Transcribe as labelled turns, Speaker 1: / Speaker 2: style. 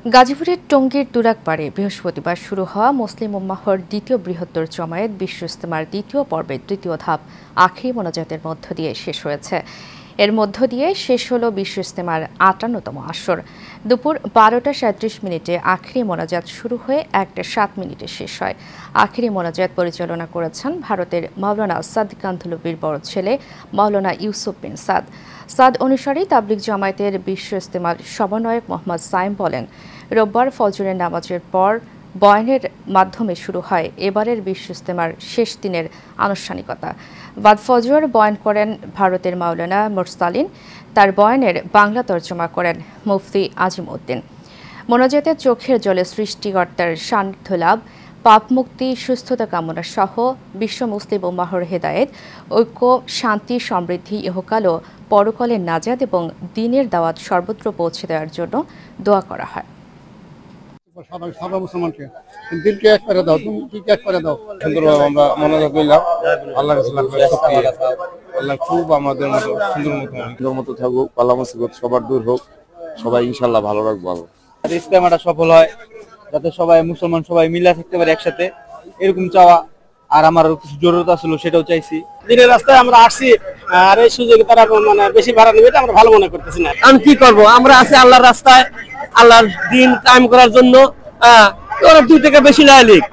Speaker 1: গাজীপুরের টঙ্গীর তুরাগপাড়ে বৃহস্পতিবার শুরু হওয়া মুসলিম উম্মাহর দ্বিতীয় বৃহত্তর জমায়েত বিশ্ব ইজতেমার দ্বিতীয় পর্বের তৃতীয় ধাপ আখিরি মোনাজাতের মধ্য দিয়ে শেষ হয়েছে। এর মধ্য দিয়ে শেষ হল বিশ্ব ইজতেমার ৫৮তম আসর। দুপুর ১২টা ৩৭ মিনিটে আখিরি মোনাজাত শুরু হয়ে ১টা ৭ মিনিটে শেষ হয়। আখিরি মোনাজাত পরিচালনা করেছেন ভারতের মাওলানা সাদ কান্ধলভির বড় ছেলে মাওলানা ইউসুফ বিন সাদ। সাদ অনুসারী তাবলিগ জামায়াতের বিশ্ব ইজতেমার সমন্বয়ক মোহাম্মদ সাইম বলেন, রোববার ফজরের নামাজের পর বয়ানের মাধ্যমে শুরু হয় এবারের বিশ্ব ইজতেমার শেষ দিনের আনুষ্ঠানিকতা। বাদ ফজর বয়ান করেন ভারতের মাওলানা মুরসালিন। তার বয়ানের বাংলা তর্জমা করেন মুফতি আজিম উদ্দিন। মোনাজাতে চোখের জলে সৃষ্টিকর্তার সান্নিধ্য লাভ, পাপ মুক্তি, সুস্থতা কামনা সহ বিশ্ব মুসলিম উম্মাহর হেদায়েত, ঐক্য, শান্তি, সমৃদ্ধি, ইহকাল ও পরকালের নাজাত এবং দ্বীনের দাওয়াত সর্বত্র পৌঁছে দেওয়ার জন্য দোয়া করা হয়।
Speaker 2: সবাই মুসলমানকে দিলকে এক করে দাও, তুমি এক করে দাও। সুন্দরভাবে আমরা মোনাজাত করলাম। আল্লাহ আল্লাহ খুব আমাদের মতো সুন্দর মতো থাকুক, পাল্লা মুসিবত সবার দূর হোক, সবাই ইনশাল্লাহ ভালো রাখবো।
Speaker 3: ইজতেমাটা সফল হয়, যাতে সবাই মুসলমান সবাই মিলে থাকতে পারে একসাথে, এরকম চাওয়া। আর আমার কিছু জরুরত ছিল, সেটাও চাইছি।
Speaker 4: দিনের রাস্তায় আমরা আসছি, আর এই সুযোগে তারা বেশি ভাড়া নেবে, আমরা ভালো মনে করতেছি না। আমি কি করবো, আমরা আছি আল্লাহর রাস্তায়, আল্লাহর দিন কায়েম করার জন্য। ওরা 2 থেকে বেশি লাইক